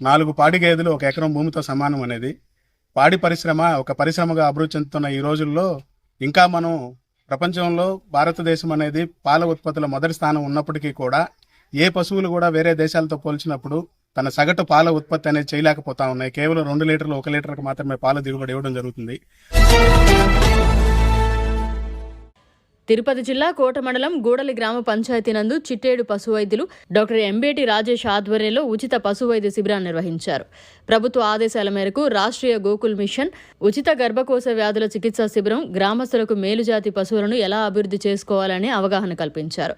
4 పాడి గేదెలు 1 ఎకరం భూమితో సమానం అనేది. పాడి పరిశ్రమ ఒక పరిశ్రమగా అభివృద్ధి చెందుతున్న ఈ రోజుల్లో ఇంకా మనం ప్రపంచంలో భారతదేశం అనేది పాల ఉత్పత్తుల మొదటి స్థానం ఉన్నప్పటికీ కూడా ఏ పశువులు కూడా వేరే దేశాలతో పోల్చినప్పుడు తన సగటు పాల ఉత్పత్తి అనేది చేయలేకపోతా ఉన్నాయి. కేవలం 2 లీటర్లు 1 లీటర్కి మాత్రమే పాల దిగుబడి ఇవ్వడం జరుగుతుంది. తిరుపతి జిల్లా కోట మండలం గూడలి గ్రామ పంచాయతీ నందు చిట్టేడు పశు వైద్యులు డాక్టర్ ఎంబేటి రాజేష్ ఆధ్వర్యంలో ఉచిత పశు వైద్య శిబిరాన్ని నిర్వహించారు. ప్రభుత్వ ఆదేశాల మేరకు రాష్ట్రీయ గోకుల్ మిషన్ ఉచిత గర్భకోశ వ్యాధుల చికిత్సా శిబిరం గ్రామస్తులకు మేలుజాతి పశువులను ఎలా అభివృద్ధి చేసుకోవాలని అవగాహన కల్పించారు.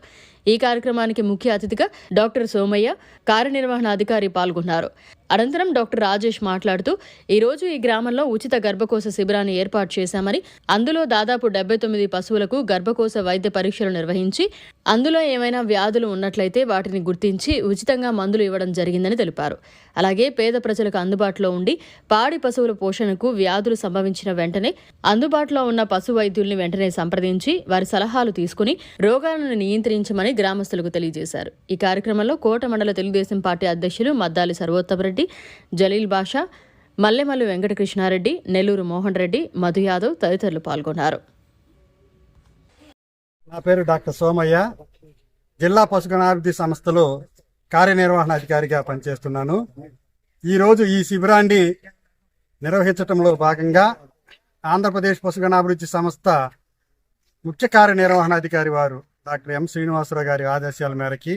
ఈ కార్యక్రమానికి ముఖ్య అతిథిగా డాక్టర్ సోమయ్య, కార్యనిర్వహణాధికారి పాల్గొన్నారు. అనంతరం డాక్టర్ రాజేష్ మాట్లాడుతూ ఈరోజు ఈ గ్రామంలో ఉచిత గర్భకోశ శిబిరాన్ని ఏర్పాటు చేశామని, అందులో దాదాపు 79 పశువులకు గర్భకోశ వైద్య పరీక్షలు నిర్వహించి అందులో ఏమైనా వ్యాధులు ఉన్నట్లయితే వాటిని గుర్తించి ఉచితంగా మందులు ఇవ్వడం జరిగిందని తెలిపారు. అలాగే పేద ప్రజలకు అందుబాటులో ఉండి పాడి పశువుల పోషణకు వ్యాధులు సంభవించిన వెంటనే అందుబాటులో ఉన్న పశు వైద్యుల్ని వెంటనే సంప్రదించి వారి సలహాలు తీసుకుని రోగాలను నియంత్రించమని గ్రామస్తులకు తెలియజేశారు. ఈ కార్యక్రమంలో కోట మండల తెలుగుదేశం పార్టీ అధ్యక్షులు మద్దాలి సర్వోత్తమరెడ్డి, జలీల్ బాషా, మల్లెమల్లు వెంకటకృష్ణారెడ్డి, నెల్లూరు మోహన్ రెడ్డి, మధు యాదవ్ తదితరులు పాల్గొన్నారు. నా పేరు డాక్టర్ సోమయ్య. జిల్లా పశుగణాభివృద్ధి సంస్థలో కార్యనిర్వహణాధికారిగా పనిచేస్తున్నాను. ఈరోజు ఈ శిబిరాన్ని నిర్వహించడంలో భాగంగా ఆంధ్రప్రదేశ్ పశుగణాభివృద్ధి సంస్థ ముఖ్య కార్యనిర్వహణాధికారి వారు డాక్టర్ ఎం శ్రీనివాసరావు గారి ఆదేశాల మేరకి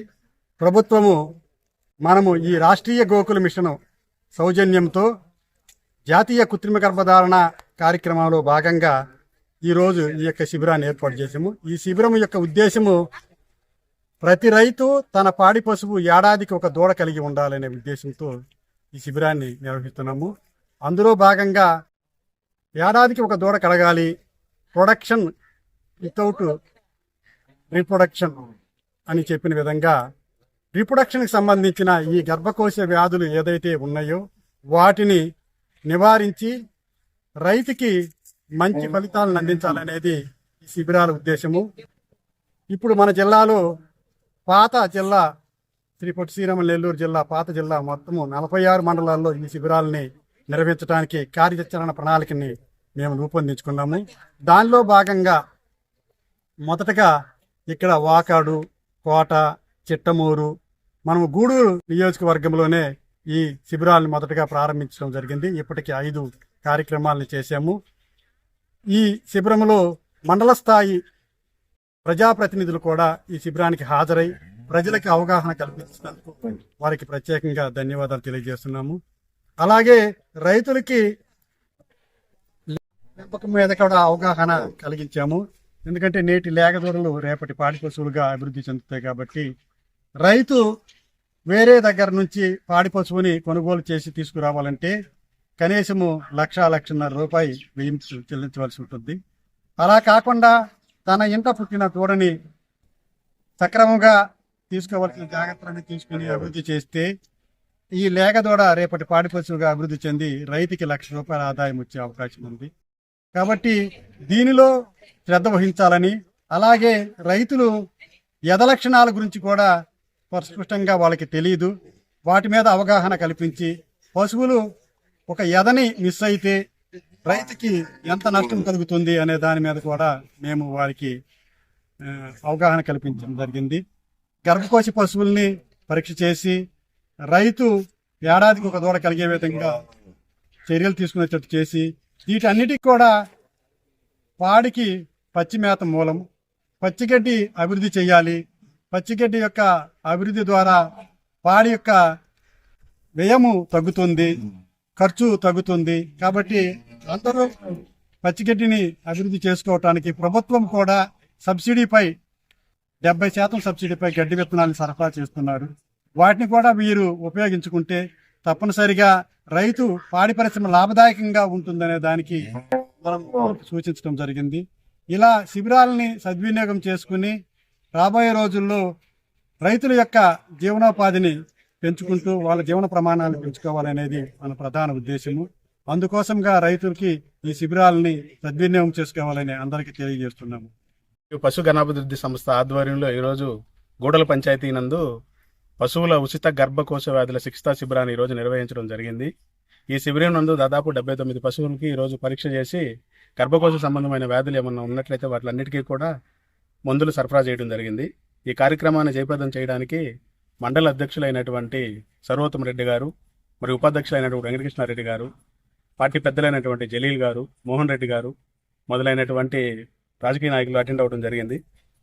మనము ఈ రాష్ట్రీయ గోకుల మిషన్ సౌజన్యంతో జాతీయ కృత్రిమ గర్భధారణ కార్యక్రమంలో భాగంగా ఈరోజు ఈ యొక్క శిబిరాన్ని ఏర్పాటు చేసాము. ఈ శిబిరం యొక్క ఉద్దేశము ప్రతి రైతు తన పాడి పశువు ఏడాదికి ఒక దూడ కలిగి ఉండాలనే ఉద్దేశంతో ఈ శిబిరాన్ని నిర్వహిస్తున్నాము. అందులో భాగంగా ఏడాదికి ఒక దూడ కలగాలి, ప్రొడక్షన్ వితౌట్ రీప్రొడక్షన్ అని చెప్పిన విధంగా రీప్రొడక్షన్కి సంబంధించిన ఈ గర్భకోశ వ్యాధులు ఏదైతే ఉన్నాయో వాటిని నివారించి రైతుకి మంచి ఫలితాలను అందించాలనేది ఈ శిబిరాల ఉద్దేశము. ఇప్పుడు మన జిల్లాలో పాత జిల్లా శ్రీ పొట్టి శ్రీరాములు నెల్లూరు జిల్లా పాత జిల్లా మొత్తము 46 మండలాల్లో ఈ శిబిరాలని నిర్వహించడానికి కార్యాచరణ ప్రణాళికని మేము రూపొందించుకున్నాము. దానిలో భాగంగా మొదటగా ఇక్కడ వాకాడు, కోట, చిట్టమూరు, మనము గూడూరు నియోజకవర్గంలోనే ఈ శిబిరాలను మొదటగా ప్రారంభించడం జరిగింది. ఇప్పటికి 5 కార్యక్రమాలను చేశాము. ఈ శిబిరంలో మండల స్థాయి ప్రజాప్రతినిధులు కూడా ఈ శిబిరానికి హాజరై ప్రజలకు అవగాహన కల్పించినందుకు వారికి ప్రత్యేకంగా ధన్యవాదాలు తెలియజేస్తున్నాము. అలాగే రైతులకి పెంపకం మీద కూడా అవగాహన కలిగించాము. ఎందుకంటే నేటి లేగదూడలు రేపటి పాడి పశువులుగా అభివృద్ధి చెందుతాయి కాబట్టి రైతు వేరే దగ్గర నుంచి పాడి పశువుని కొనుగోలు చేసి తీసుకురావాలంటే కనీసము 1,00,000-1,50,000 రూపాయలు వ్యయం చెల్లించవలసి ఉంటుంది. అలా కాకుండా తన ఇంట పుట్టిన దూడని సక్రమంగా తీసుకోవాల్సిన జాగ్రత్తలన్నీ తీసుకుని అభివృద్ధి చేస్తే ఈ లేగదూడ రేపటి పాడి పశువుగా అభివృద్ధి చెంది రైతుకి 1,00,000 రూపాయల ఆదాయం వచ్చే అవకాశం ఉంది. కాబట్టి దీనిలో శ్రద్ధ వహించాలని, అలాగే రైతులు ఎద లక్షణాల గురించి కూడా స్పష్టంగా వాళ్ళకి తెలియదు, వాటి మీద అవగాహన కల్పించి పశువులు ఒక ఎదని మిస్ అయితే రైతుకి ఎంత నష్టం కలుగుతుంది అనే దాని మీద కూడా మేము వారికి అవగాహన కల్పించడం జరిగింది. గర్భకోశ పశువుల్ని పరీక్ష చేసి రైతు ఏడాదికి ఒక దూడ కలిగే విధంగా చర్యలు తీసుకునేటట్టు చేసి వీటన్నిటికి కూడా పాడికి పచ్చి మేత మూలం, పచ్చిగడ్డి అభివృద్ధి చేయాలి. పచ్చిగడ్డి యొక్క అభివృద్ధి ద్వారా పాడి యొక్క వ్యయము తగ్గుతుంది, ఖర్చు తగ్గుతుంది. కాబట్టి అందరూ పచ్చిగడ్డిని అభివృద్ధి చేసుకోవటానికి ప్రభుత్వం కూడా సబ్సిడీపై 70% సబ్సిడీపై గడ్డి విత్తనాలను సరఫరా చేస్తున్నారు. వాటిని కూడా వీరు ఉపయోగించుకుంటే తప్పనిసరిగా రైతు పాడి పరిశ్రమ లాభదాయకంగా ఉంటుందనే దానికి మనం సూచించడం జరిగింది. ఇలా శిబిరాలని సద్వినియోగం చేసుకుని రాబోయే రోజుల్లో రైతుల యొక్క జీవనోపాధిని పెంచుకుంటూ వాళ్ళ జీవన ప్రమాణాలు పెంచుకోవాలనేది మన ప్రధాన ఉద్దేశము. అందుకోసంగా రైతులకి ఈ శిబిరాలని సద్వినియోగం చేసుకోవాలని అందరికీ తెలియజేస్తున్నాము. పశు గణాభివృద్ధి సంస్థ ఆధ్వర్యంలో ఈరోజు గూడల పంచాయతీ నందు పశువుల ఉచిత గర్భకోశ వ్యాధుల చికిత్సా శిబిరాన్ని ఈరోజు నిర్వహించడం జరిగింది. ఈ శిబిరం నందు దాదాపు 79 పశువులకి ఈరోజు పరీక్ష చేసి గర్భకోశ సంబంధమైన వ్యాధులు ఏమన్నా ఉన్నట్లయితే వాటిలన్నిటికీ కూడా మందులు సరఫరా చేయడం జరిగింది. ఈ కార్యక్రమాన్ని జయప్రదం చేయడానికి మండల అధ్యక్షులైనటువంటి సర్వోత్తమ రెడ్డి గారు, మరియు ఉపాధ్యక్షులైనటువంటి వెంకటకృష్ణారెడ్డి గారు, పార్టీ పెద్దలైనటువంటి జలీల్ గారు, మోహన్ రెడ్డి గారు మొదలైనటువంటి రాజకీయ నాయకులు అటెండ్ అవ్వడం జరిగింది.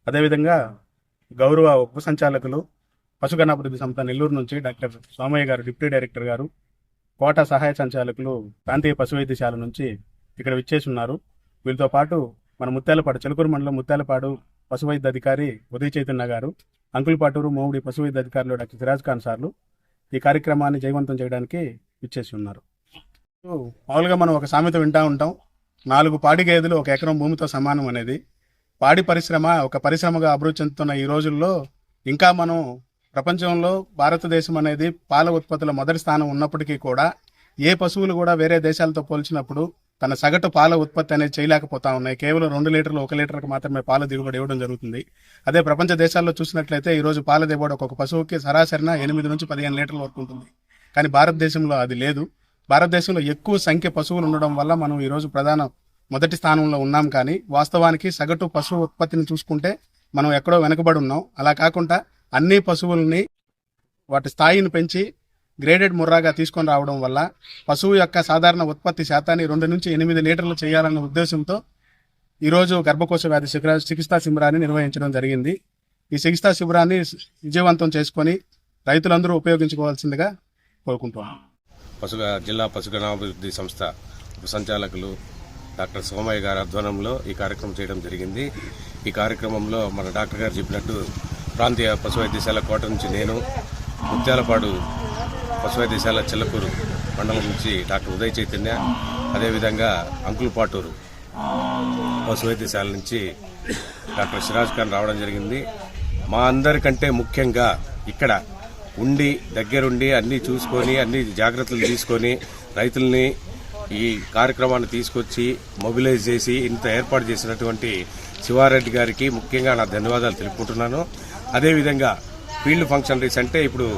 అదేవిధంగా గౌరవ ఉప సంచాలకులు పశుగణాభివృద్ధి సంస్థ నెల్లూరు నుంచి డాక్టర్ సోమయ్య గారు, డిప్యూటీ డైరెక్టర్ గారు, కోట సహాయ సంచాలకులు ప్రాంతీయ పశు వైద్యశాల నుంచి ఇక్కడ విచ్చేసి ఉన్నారు. వీళ్ళతో పాటు మన ముత్యాలపాడు, చిలుకూరు మండలం ముత్యాలపాడు పశు వైద్య అధికారి ఉదయ్ చైతన్య గారు, అంకులపాటూరు మోవుడి పశు వైద్య అధికారులు డాక్టర్ సిరాజ్ ఖాన్ సార్లు ఈ కార్యక్రమాన్ని జయవంతం చేయడానికి విచ్చేసి ఉన్నారు. మామూలుగా మనం ఒక సామెత వింటూ ఉంటాం, 4 పాడి గేదెలు 1 ఎకరం భూమితో సమానం అనేది. పాడి పరిశ్రమ ఒక పరిశ్రమగా అభివృద్ధి చెందుతున్న ఈ రోజుల్లో ఇంకా మనం ప్రపంచంలో భారతదేశం అనేది పాల ఉత్పత్తుల మొదటి స్థానం ఉన్నప్పటికీ కూడా ఏ పశువులు కూడా వేరే దేశాలతో పోల్చినప్పుడు తన సగటు పాల ఉత్పత్తి అనేది చేయలేకపోతా ఉన్నాయి. కేవలం 2 లీటర్లు 1 లీటర్కి మాత్రమే పాల దిగుబడి ఇవ్వడం జరుగుతుంది. అదే ప్రపంచ దేశాల్లో చూసినట్లయితే ఈ రోజు పాల దిగుబడి ఒక్కొక్క పశువుకి సరాసరిన 8 నుంచి 15 లీటర్ల వరకు ఉంటుంది. కానీ భారతదేశంలో అది లేదు. భారతదేశంలో ఎక్కువ సంఖ్య పశువులు ఉండడం వల్ల మనం ఈ రోజు మొదటి స్థానంలో ఉన్నాం. కానీ వాస్తవానికి సగటు పశువు ఉత్పత్తిని చూసుకుంటే మనం ఎక్కడో వెనకబడి ఉన్నాం. అలా కాకుండా అన్ని పశువుల్ని వాటి స్థాయిని పెంచి గ్రేడెడ్ ముర్రాగా తీసుకొని రావడం వల్ల పశువు యొక్క సాధారణ ఉత్పత్తి శాతాన్ని 2 నుంచి 8 లీటర్లు చేయాలన్న ఉద్దేశంతో ఈరోజు గర్భకోశ వ్యాధి చికిత్సా శిబిరాన్ని నిర్వహించడం జరిగింది. ఈ చికిత్సా శిబిరాన్ని విజయవంతం చేసుకొని రైతులందరూ ఉపయోగించుకోవాల్సిందిగా కోరుకుంటున్నాం. జిల్లా పశుగణాభివృద్ధి సంస్థ ఉప సంచాలకులు డాక్టర్ సోమయ్య గారి ఆధ్వర్యంలో ఈ కార్యక్రమం చేయడం జరిగింది. ఈ కార్యక్రమంలో మన డాక్టర్ గారు చెప్పినట్టు ప్రాంతీయ పశు వైద్యశాల కోట నుంచి నేను, ముత్యాలపాడు పశు వైద్యశాల చిల్లకూరు మండలం నుంచి డాక్టర్ ఉదయ్ చైతన్య, అదేవిధంగా అంకులపాటూరు పశు వైద్యశాల నుంచి డాక్టర్ సిరాజ్ ఖాన్ రావడం జరిగింది. మా అందరికంటే ముఖ్యంగా ఇక్కడ ఉండి దగ్గరుండి అన్నీ చూసుకొని అన్ని జాగ్రత్తలు తీసుకొని రైతుల్ని ఈ కార్యక్రమాన్ని తీసుకొచ్చి మొబిలైజ్ చేసి ఇంత ఏర్పాటు చేసినటువంటి శివారెడ్డి గారికి ముఖ్యంగా నా ధన్యవాదాలు తెలుపుకుంటున్నాను. అదేవిధంగా ఫీల్డ్ ఫంక్షనరీస్ అంటే ఇప్పుడు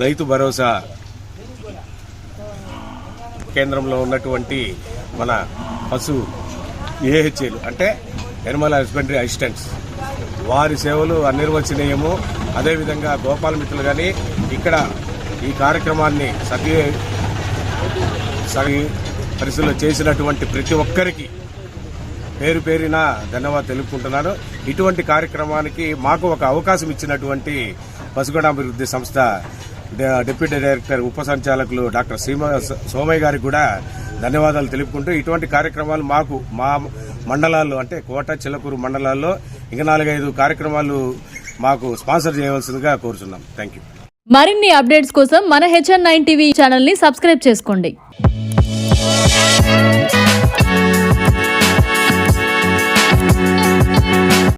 రైతు భరోసా కేంద్రంలో ఉన్నటువంటి మన పశు ఏహెచ్ఏలు అంటే ఎనిమల్ హస్బెండరీ అసిస్టెంట్స్, వారి సేవలు అనిర్వచనీయము. అదేవిధంగా గోపాల మిత్రులు కానీ ఇక్కడ ఈ కార్యక్రమాన్ని పరిస్థితుల్లో చేసినటువంటి ప్రతి ఒక్కరికి పేరు పేరిన ధన్యవాదాలు తెలుపుకుంటున్నాను. ఇటువంటి కార్యక్రమానికి మాకు ఒక అవకాశం ఇచ్చినటువంటి పశుగణాభివృద్ధి సంస్థ డిప్యూటీ డైరెక్టర్ ఉప సంచాలకులు డాక్టర్ సోమయ్య గారికి కూడా ధన్యవాదాలు తెలుపుకుంటూ ఇటువంటి కార్యక్రమాలు మాకు మా మండలాల్లో అంటే కోట, చిల్లకూరు మండలాల్లో ఇంకా 4-5 కార్యక్రమాలు మాకు స్పాన్సర్ చేయవలసిందిగా కోరుచున్నాం. Thank you. మరిన్ని అప్డేట్స్ కోసం మన HN9 టీవీ ఛానల్ ని సబ్స్క్రైబ్ చేసుకోండి.